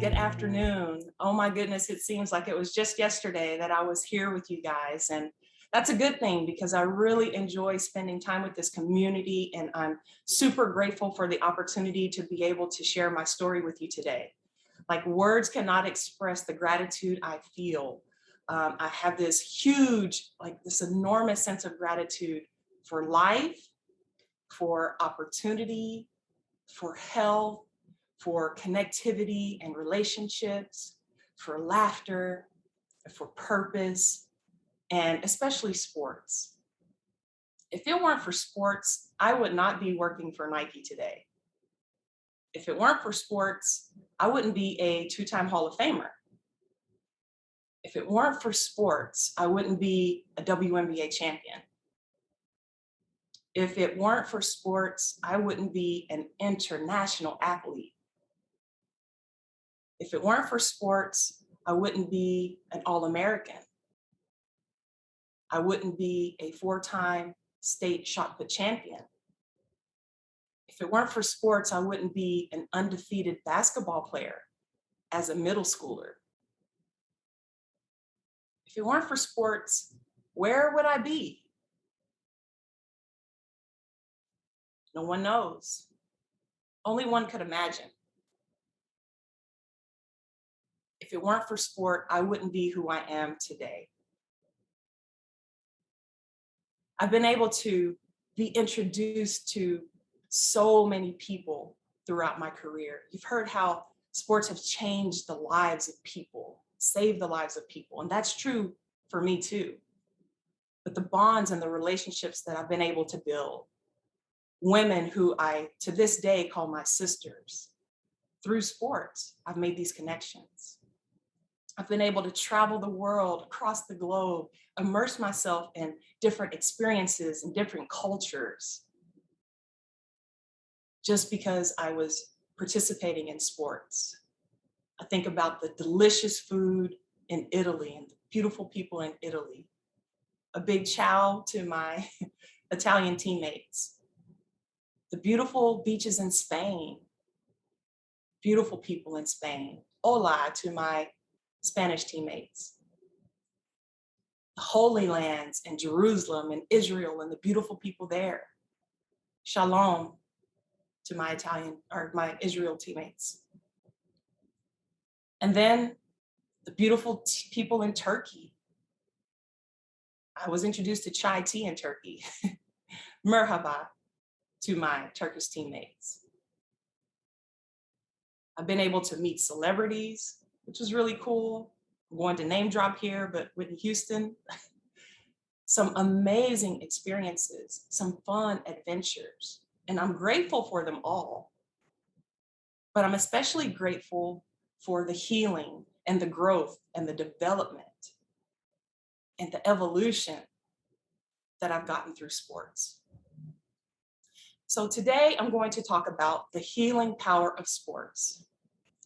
good afternoon. Oh my goodness, it seems like it was just yesterday that I was here with you guys. And that's a good thing because I really enjoy spending time with this community. And I'm super grateful for the opportunity to be able to share my story with you today. Like words cannot express the gratitude I feel. I have this huge, like this enormous sense of gratitude for life, for opportunity, for health, for connectivity and relationships, for laughter, for purpose, and especially sports. If it weren't for sports, I would not be working for Nike today. If it weren't for sports, I wouldn't be a two-time Hall of Famer. If it weren't for sports, I wouldn't be a WNBA champion. If it weren't for sports, I wouldn't be an international athlete. If it weren't for sports, I wouldn't be an All-American. I wouldn't be a four-time state shot put champion. If it weren't for sports, I wouldn't be an undefeated basketball player as a middle schooler. If it weren't for sports, where would I be? No one knows. Only one could imagine. If it weren't for sport, I wouldn't be who I am today. I've been able to be introduced to so many people throughout my career. You've heard how sports have changed the lives of people, saved the lives of people, and that's true for me too. But the bonds and the relationships that I've been able to build, women who I to this day call my sisters, through sports, I've made these connections. I've been able to travel the world, across the globe, immerse myself in different experiences and different cultures just because I was participating in sports. I think about the delicious food in Italy and the beautiful people in Italy. A big ciao to my Italian teammates. The beautiful beaches in Spain, beautiful people in Spain. Hola to my Spanish teammates. The Holy Lands in Jerusalem and Israel and the beautiful people there. Shalom to my my Israel teammates. And then the beautiful people in Turkey. I was introduced to chai tea in Turkey. Merhaba to my Turkish teammates. I've been able to meet celebrities, which is really cool. I'm going to name drop here, but Whitney Houston. Some amazing experiences, some fun adventures, and I'm grateful for them all. But I'm especially grateful for the healing and the growth and the development and the evolution that I've gotten through sports. So today I'm going to talk about the healing power of sports.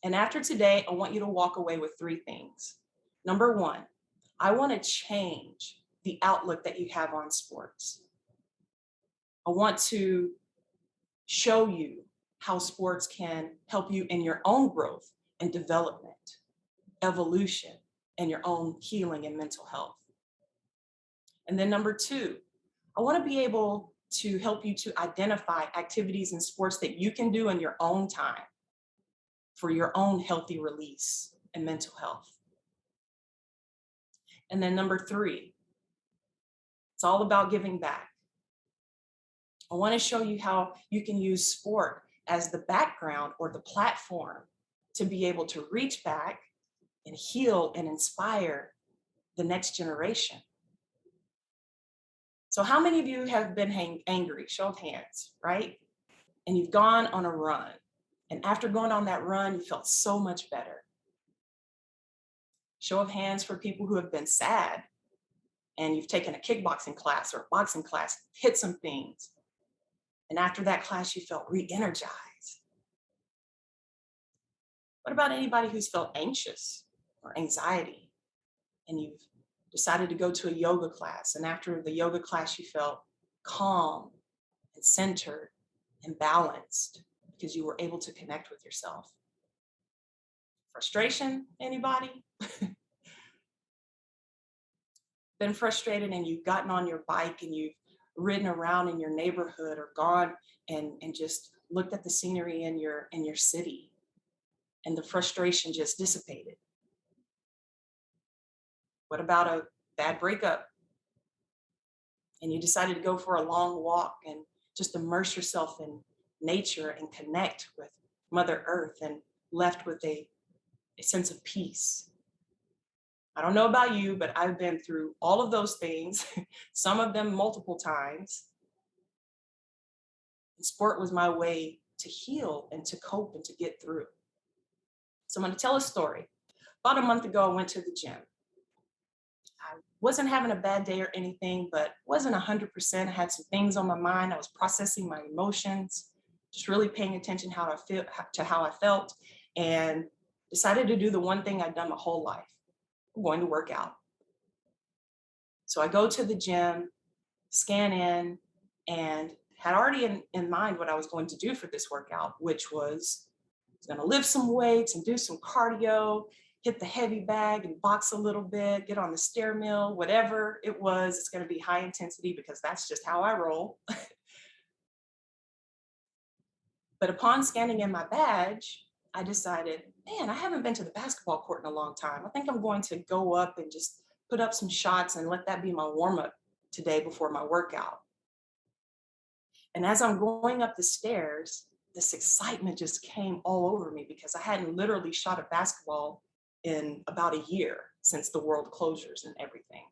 And after today, I want you to walk away with three things. Number one, I want to change the outlook that you have on sports. I want to show you how sports can help you in your own growth and development, evolution, and your own healing and mental health. And then number two, I want to be able to help you to identify activities in sports that you can do in your own time for your own healthy release and mental health. And then number three, it's all about giving back. I want to show you how you can use sport as the background or the platform to be able to reach back and heal and inspire the next generation. So how many of you have been angry? Show of hands, right? And you've gone on a run. And after going on that run, you felt so much better. Show of hands for people who have been sad and you've taken a kickboxing class or a boxing class, hit some things. And after that class, you felt re-energized. What about anybody who's felt anxious or anxiety and you've decided to go to a yoga class, and after the yoga class, you felt calm and centered and balanced because you were able to connect with yourself? Frustration, anybody? Been frustrated and you've gotten on your bike and you've ridden around in your neighborhood or gone and just looked at the scenery in your city and the frustration just dissipated? What about a bad breakup and you decided to go for a long walk and just immerse yourself in nature and connect with Mother Earth and left with a sense of peace? I don't know about you, but I've been through all of those things, some of them multiple times. And sport was my way to heal and to cope and to get through. So I'm going to tell a story. About a month ago, I went to the gym. I wasn't having a bad day or anything, but wasn't 100%. I had some things on my mind. I was processing my emotions, just really paying attention to how I felt, and decided to do the one thing I'd done my whole life. I'm going to work out. So I go to the gym, scan in, and had already in mind what I was going to do for this workout, which was going to lift some weights and do some cardio, hit the heavy bag and box a little bit, get on the stair mill, whatever it was. It's going to be high intensity because that's just how I roll. But upon scanning in my badge, I decided, man, I haven't been to the basketball court in a long time. I think I'm going to go up and just put up some shots and let that be my warm up today before my workout. And as I'm going up the stairs, this excitement just came all over me because I hadn't literally shot a basketball in about a year since the world closures and everything.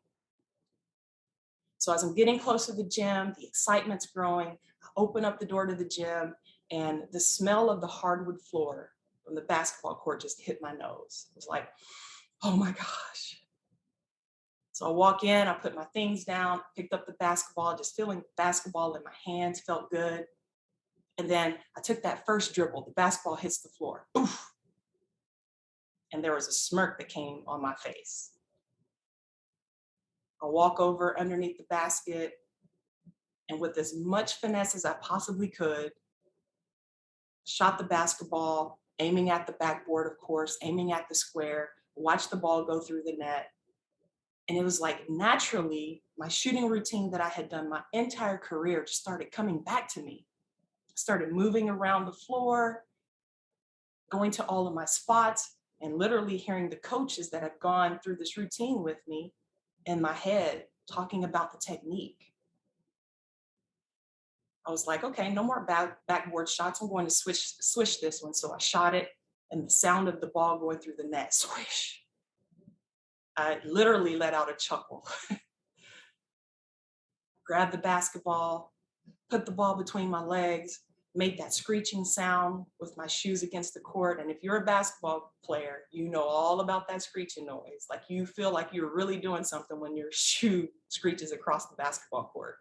So as I'm getting close to the gym, the excitement's growing. I open up the door to the gym and the smell of the hardwood floor from the basketball court just hit my nose. It was like, oh my gosh. So I walk in, I put my things down, picked up the basketball, just feeling the basketball in my hands, felt good. And then I took that first dribble, the basketball hits the floor. Oof. And there was a smirk that came on my face. I walk over underneath the basket and with as much finesse as I possibly could, shot the basketball, aiming at the backboard, of course, aiming at the square, watched the ball go through the net. And it was like naturally, my shooting routine that I had done my entire career just started coming back to me. I started moving around the floor, going to all of my spots, and literally hearing the coaches that have gone through this routine with me in my head talking about the technique. I was like, okay, no more backboard shots. I'm going to swish this one. So I shot it, and the sound of the ball going through the net, swish. I literally let out a chuckle. Grabbed the basketball, put the ball between my legs, made that screeching sound with my shoes against the court. And if you're a basketball player, you know all about that screeching noise. Like you feel like you're really doing something when your shoe screeches across the basketball court.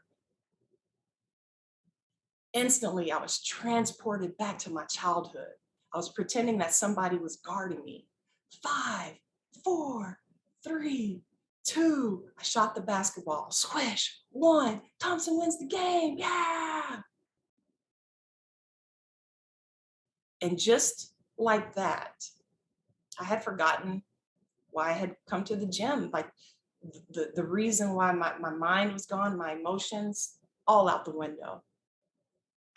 Instantly, I was transported back to my childhood. I was pretending that somebody was guarding me. 5, 4, 3, 2. I shot the basketball. Swish. 1. Thompson wins the game. Yeah. And just like that, I had forgotten why I had come to the gym. Like the reason why my mind was gone, my emotions, all out the window.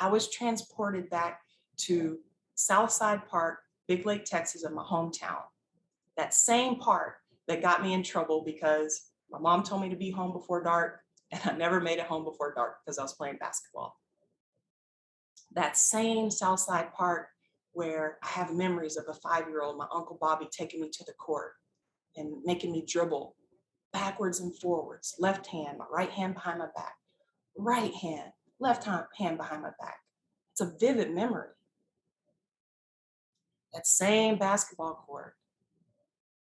I was transported back to Southside Park, Big Lake, Texas, in my hometown. That same park that got me in trouble because my mom told me to be home before dark, and I never made it home before dark because I was playing basketball. That same Southside Park where I have memories of a 5-year-old, my Uncle Bobby, taking me to the court and making me dribble backwards and forwards, left hand, my right hand behind my back, right hand, left hand behind my back. It's a vivid memory. That same basketball court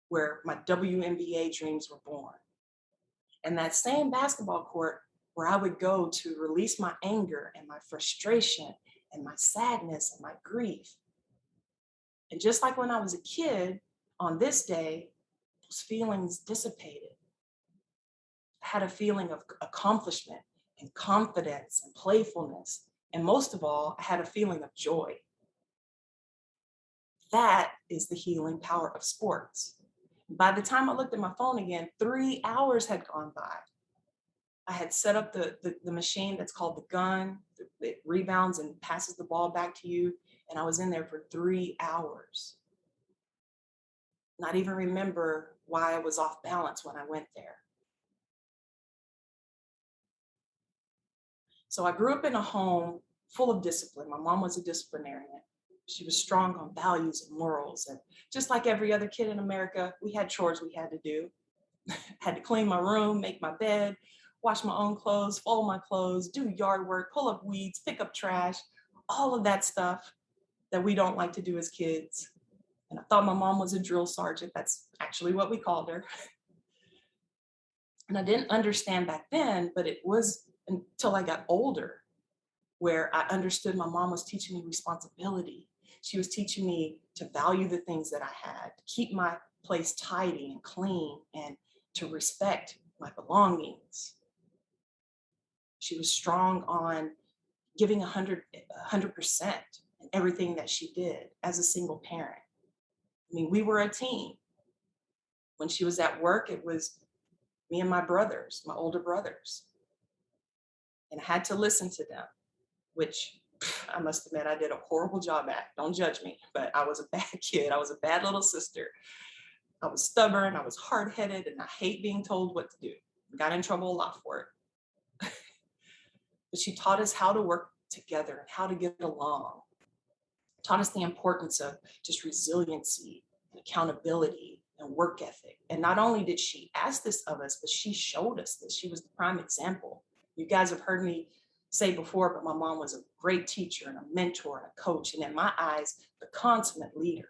where my WNBA dreams were born. And that same basketball court where I would go to release my anger and my frustration and my sadness and my grief. And just like when I was a kid, on this day, those feelings dissipated. I had a feeling of accomplishment and confidence and playfulness. And most of all, I had a feeling of joy. That is the healing power of sports. By the time I looked at my phone again, 3 hours had gone by. I had set up the machine that's called the gun. It rebounds and passes the ball back to you. And I was in there for 3 hours. Not even remember why I was off balance when I went there. So I grew up in a home full of discipline. My mom was a disciplinarian. She was strong on values and morals. And just like every other kid in America, we had chores we had to do. Had to clean my room, make my bed, wash my own clothes, fold my clothes, do yard work, pull up weeds, pick up trash, all of that stuff that we don't like to do as kids. And I thought my mom was a drill sergeant. That's actually what we called her. And I didn't understand back then, but it was until I got older where I understood my mom was teaching me responsibility. She was teaching me to value the things that I had, to keep my place tidy and clean, and to respect my belongings. She was strong on giving 100% in everything that she did as a single parent. I mean, we were a team. When she was at work, it was me and my brothers, my older brothers. And I had to listen to them, which I must admit I did a horrible job at. Don't judge me, but I was a bad kid. I was a bad little sister. I was stubborn, I was hard-headed, and I hate being told what to do. Got in trouble a lot for it. But she taught us how to work together and how to get along. Taught us the importance of just resiliency and accountability and work ethic. And not only did she ask this of us, but she showed us this. She was the prime example. You guys have heard me say before, but my mom was a great teacher and a mentor and a coach, and in my eyes, the consummate leader.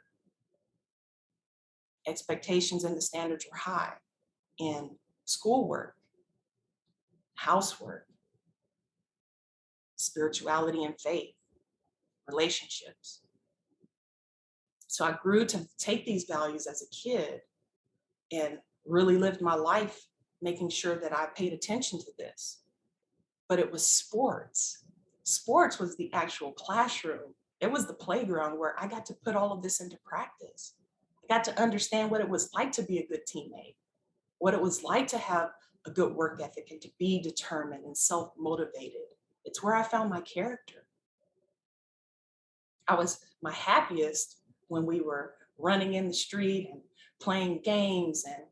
Expectations and the standards were high in schoolwork, housework, spirituality and faith, relationships. So I grew to take these values as a kid and really lived my life making sure that I paid attention to this. But it was sports. Sports was the actual classroom. It was the playground where I got to put all of this into practice. I got to understand what it was like to be a good teammate, what it was like to have a good work ethic and to be determined and self-motivated. It's where I found my character. I was my happiest when we were running in the street and playing games and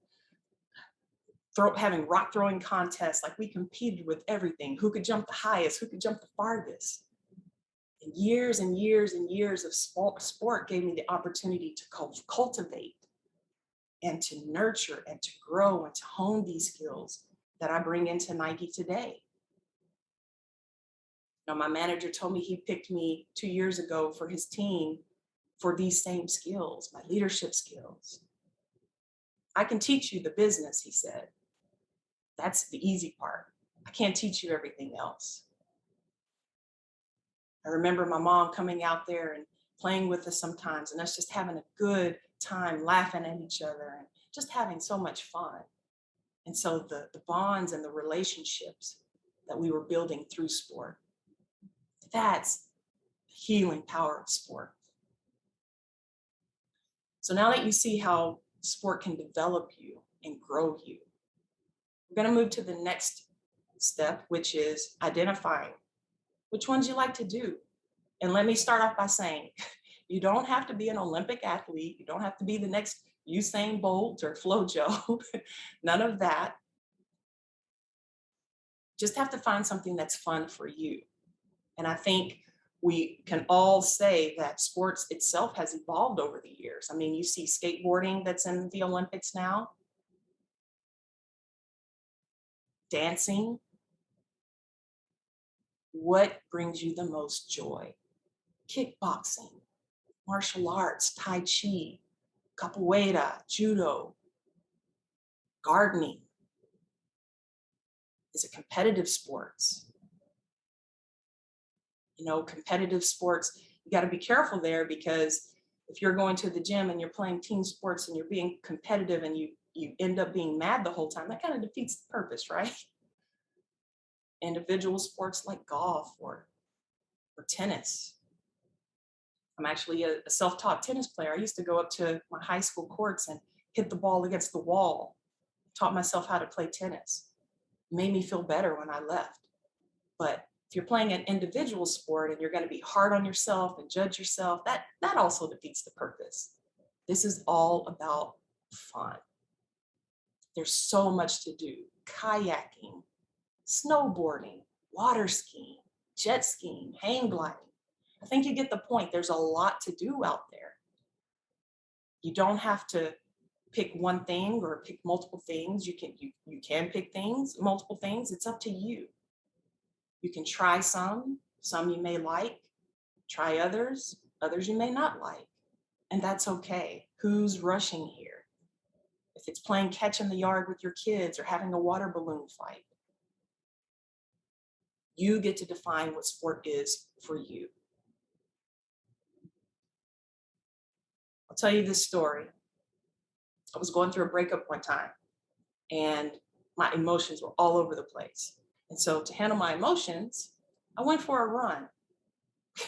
having rock throwing contests. Like, we competed with everything. Who could jump the highest? Who could jump the farthest? And years and years and years of sport gave me the opportunity to cultivate and to nurture and to grow and to hone these skills that I bring into Nike today. Now, my manager told me he picked me 2 years ago for his team for these same skills, my leadership skills. I can teach you the business, he said. That's the easy part. I can't teach you everything else. I remember my mom coming out there and playing with us sometimes, and us just having a good time laughing at each other and just having so much fun. And so the bonds and the relationships that we were building through sport, that's the healing power of sport. So now that you see how sport can develop you and grow you, we're going to move to the next step, which is identifying which ones you like to do. And let me start off by saying, you don't have to be an Olympic athlete. You don't have to be the next Usain Bolt or FloJo. None of that. Just have to find something that's fun for you. And I think we can all say that sports itself has evolved over the years. I mean, you see skateboarding that's in the Olympics now, dancing. What brings you the most joy? Kickboxing, martial arts, Tai Chi, capoeira, judo, gardening. Is it competitive sports? You know, competitive sports, you got to be careful there, because if you're going to the gym and you're playing team sports and you're being competitive and you end up being mad the whole time, that kind of defeats the purpose, right? Individual sports like golf or tennis, I'm actually a self-taught tennis player. I used to go up to my high school courts and hit the ball against the wall, taught myself how to play tennis. Made me feel better when I left. But if you're playing an individual sport and you're going to be hard on yourself and judge yourself, that also defeats the purpose. This is all about fun. There's so much to do. Kayaking, snowboarding, water skiing, jet skiing, hang gliding. I think you get the point. There's a lot to do out there. You don't have to pick one thing or pick multiple things. You can pick multiple things. It's up to you. You can try some you may like, try others you may not like. And that's okay. Who's rushing here? If it's playing catch in the yard with your kids or having a water balloon fight, you get to define what sport is for you. I'll tell you this story. I was going through a breakup one time and my emotions were all over the place. And so to handle my emotions, I went for a run.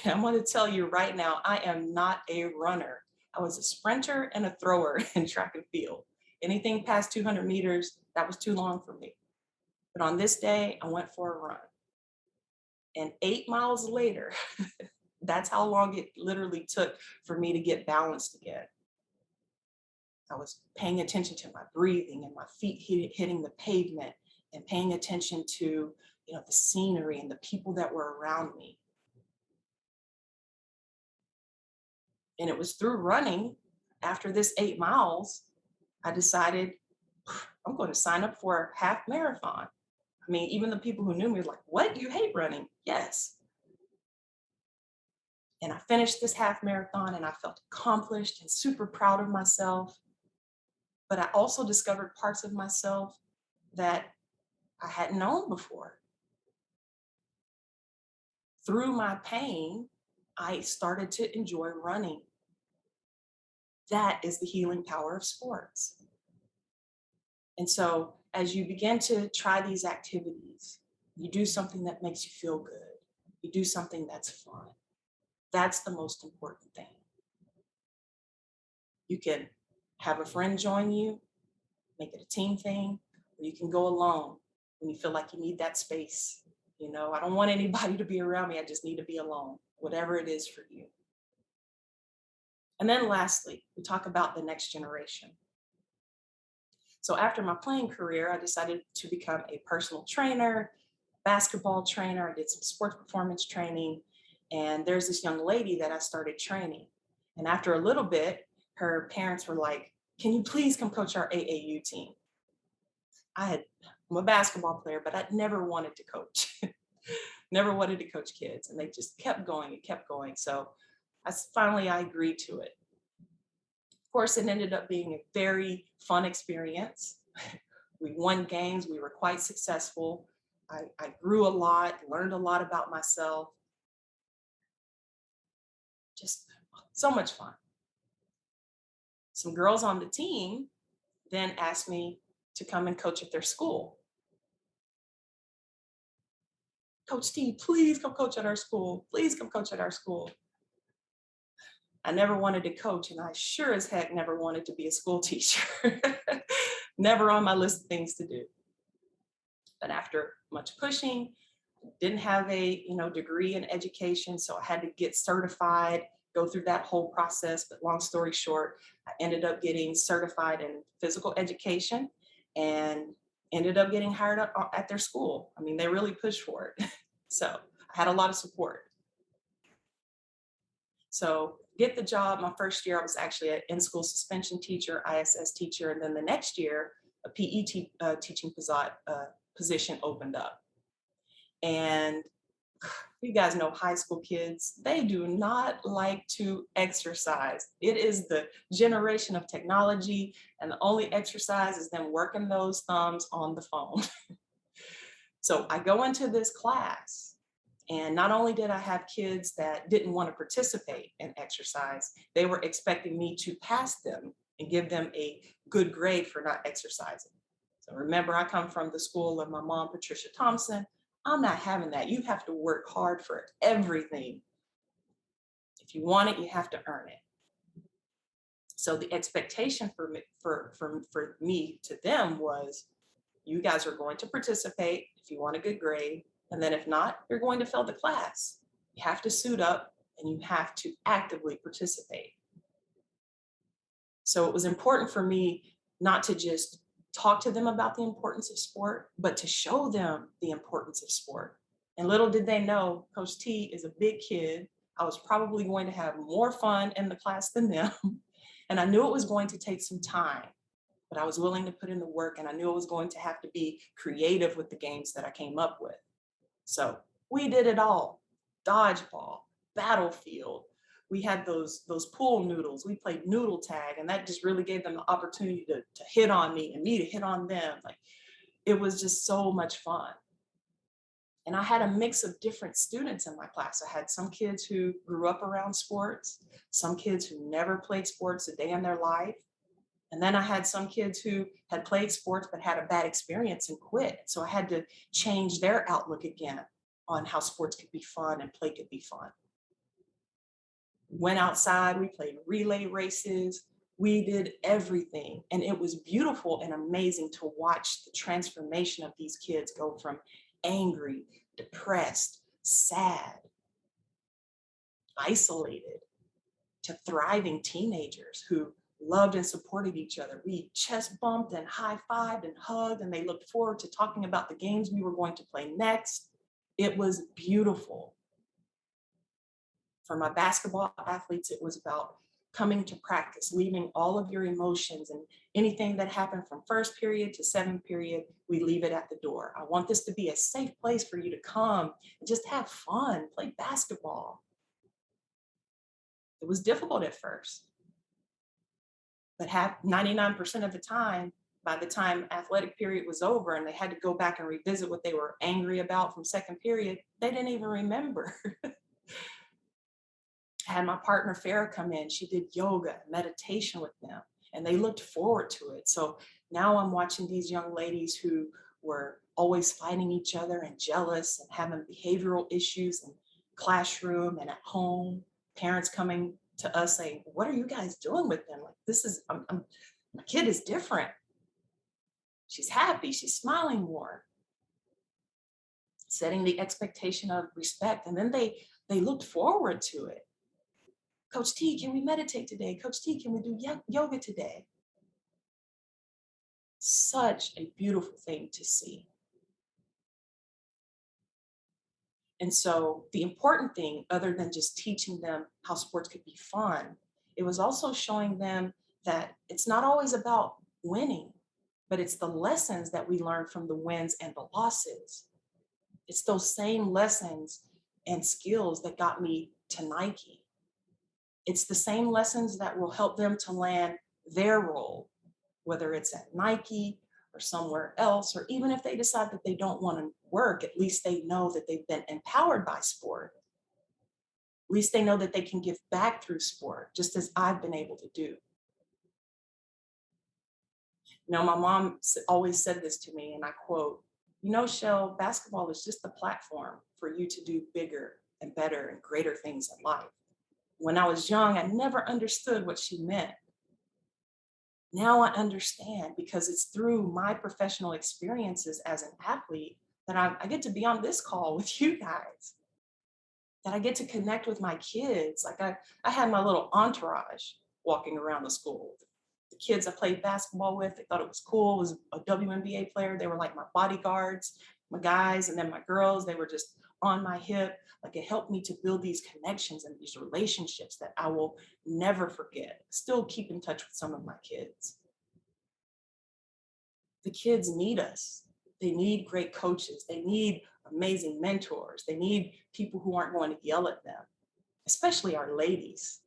I'm going to tell you right now, I am not a runner. I was a sprinter and a thrower in track and field. Anything past 200 meters, that was too long for me. But on this day, I went for a run. And 8 miles later, that's how long it literally took for me to get balanced again. I was paying attention to my breathing and my feet hitting the pavement and paying attention to, the scenery and the people that were around me. And it was through running, after this 8 miles, I decided I'm going to sign up for a half marathon. I mean, even the people who knew me were like, what? You hate running? Yes. And I finished this half marathon and I felt accomplished and super proud of myself. But I also discovered parts of myself that I hadn't known before. Through my pain, I started to enjoy running. That is the healing power of sports. And so as you begin to try these activities, you do something that makes you feel good. You do something that's fun. That's the most important thing. You can have a friend join you, make it a team thing, or you can go alone when you feel like you need that space. I don't want anybody to be around me. I just need to be alone, whatever it is for you. And then lastly, we talk about the next generation. So after my playing career, I decided to become a personal trainer, basketball trainer. I did some sports performance training. And there's this young lady that I started training. And after a little bit, her parents were like, can you please come coach our AAU team? I'm a basketball player, but I never wanted to coach. Never wanted to coach kids. And they just kept going and kept going. So finally I agreed to it. Of course, it ended up being a very fun experience. We won games. We were quite successful. I grew a lot, learned a lot about myself. Just so much fun. Some girls on the team then asked me to come and coach at their school. Coach T, please come coach at our school. Please come coach at our school. I never wanted to coach, and I sure as heck never wanted to be a school teacher. Never on my list of things to do. But after much pushing, didn't have a degree in education, so I had to get certified, go through that whole process. But long story short, I ended up getting certified in physical education and ended up getting hired up at their school. I mean, they really pushed for it. So I had a lot of support. So get the job. My first year, I was actually an in-school suspension teacher, ISS teacher. And then the next year, a PE teaching position opened up. And you guys know high school kids, they do not like to exercise. It is the generation of technology, and the only exercise is them working those thumbs on the phone. So I go into this class, and not only did I have kids that didn't want to participate in exercise, they were expecting me to pass them and give them a good grade for not exercising. So remember, I come from the school of my mom, Patricia Thompson. I'm not having that. You have to work hard for everything. If you want it, you have to earn it. So the expectation for me to them was, you guys are going to participate if you want a good grade. And then if not, you're going to fail the class. You have to suit up and you have to actively participate. So it was important for me not to just talk to them about the importance of sport, but to show them the importance of sport. And little did they know, Coach T is a big kid. I was probably going to have more fun in the class than them. And I knew it was going to take some time, but I was willing to put in the work, and I knew it was going to have to be creative with the games that I came up with. So we did it all: dodgeball, battlefield. We had those pool noodles. We played noodle tag, and that just really gave them the opportunity to hit on me and me to hit on them. Like, it was just so much fun. And I had a mix of different students in my class. I had some kids who grew up around sports, some kids who never played sports a day in their life. And then I had some kids who had played sports but had a bad experience and quit. So I had to change their outlook again on how sports could be fun and play could be fun. Went outside, we played relay races, we did everything. And it was beautiful and amazing to watch the transformation of these kids go from angry, depressed, sad, isolated, to thriving teenagers who loved and supported each other. We chest bumped and high-fived and hugged, and they looked forward to talking about the games we were going to play next. It was beautiful. For my basketball athletes, it was about coming to practice, leaving all of your emotions and anything that happened from first period to seventh period, we leave it at the door. I want this to be a safe place for you to come and just have fun, play basketball. It was difficult at first, but 99% of the time, by the time athletic period was over and they had to go back and revisit what they were angry about from second period, they didn't even remember. I had my partner Farah come in. She did yoga, meditation with them, and they looked forward to it. So now I'm watching these young ladies who were always fighting each other and jealous and having behavioral issues in classroom and at home. Parents coming to us saying, "What are you guys doing with them? Like, this is, my kid is different. She's happy. She's smiling more." Setting the expectation of respect, and then they looked forward to it. "Coach T, can we meditate today? Coach T, can we do yoga today?" Such a beautiful thing to see. And so the important thing, other than just teaching them how sports could be fun, it was also showing them that it's not always about winning, but it's the lessons that we learn from the wins and the losses. It's those same lessons and skills that got me to Nike. It's the same lessons that will help them to land their role, whether it's at Nike or somewhere else, or even if they decide that they don't want to work, at least they know that they've been empowered by sport. At least they know that they can give back through sport, just as I've been able to do. You know, my mom always said this to me, and I quote, "You know, Chelle, basketball is just the platform for you to do bigger and better and greater things in life." When I was young, I never understood what she meant. Now I understand, because it's through my professional experiences as an athlete that I get to be on this call with you guys, that I get to connect with my kids. Like, I had my little entourage walking around the school. The kids I played basketball with, they thought it was cool. It was a WNBA player. They were like my bodyguards, my guys, and then my girls, they were just on my hip. Like, it helped me to build these connections and these relationships that I will never forget. Still keep in touch with some of my kids. The kids need us. They need great coaches. They need amazing mentors. They need people who aren't going to yell at them, especially our ladies.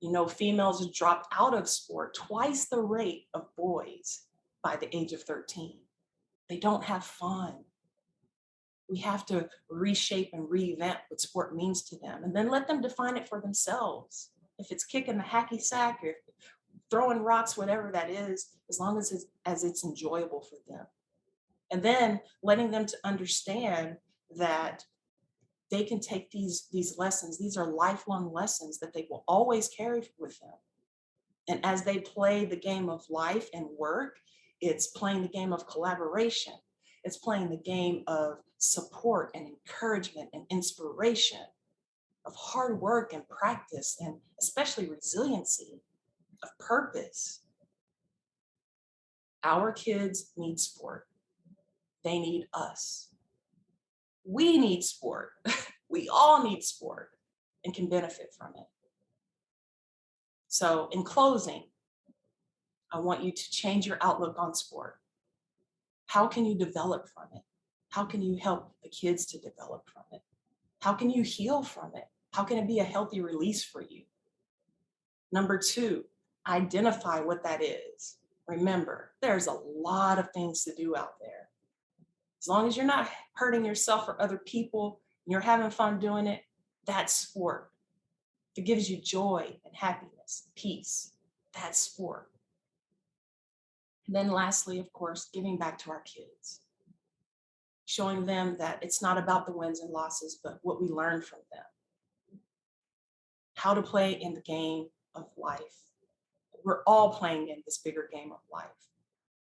You know, females dropped out of sport twice the rate of boys by the age of 13. They don't have fun. We have to reshape and reinvent what sport means to them, and then let them define it for themselves. If it's kicking the hacky sack or throwing rocks, whatever that is, as long as it's enjoyable for them. And then letting them to understand that they can take these lessons. These are lifelong lessons that they will always carry with them. And as they play the game of life and work, it's playing the game of collaboration. It's playing the game of support and encouragement and inspiration, of hard work and practice, and especially resiliency, of purpose. Our kids need sport. They need us. We need sport. We all need sport and can benefit from it. So, in closing, I want you to change your outlook on sport. How can you develop from it? How can you help the kids to develop from it? How can you heal from it? How can it be a healthy release for you? Number two, identify what that is. Remember, there's a lot of things to do out there. As long as you're not hurting yourself or other people, and you're having fun doing it, that's sport. If it gives you joy and happiness, peace, that's sport. And then lastly, of course, giving back to our kids, showing them that it's not about the wins and losses, but what we learn from them, how to play in the game of life. We're all playing in this bigger game of life.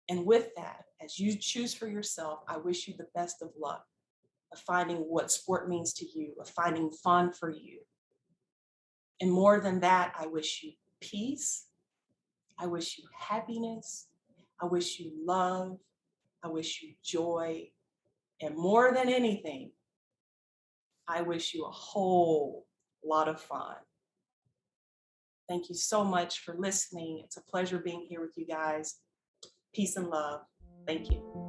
And with that, as you choose for yourself, I wish you the best of luck of finding what sport means to you, of finding fun for you. And more than that, I wish you peace. I wish you happiness. I wish you love. I wish you joy. And more than anything, I wish you a whole lot of fun. Thank you so much for listening. It's a pleasure being here with you guys. Peace and love. Thank you.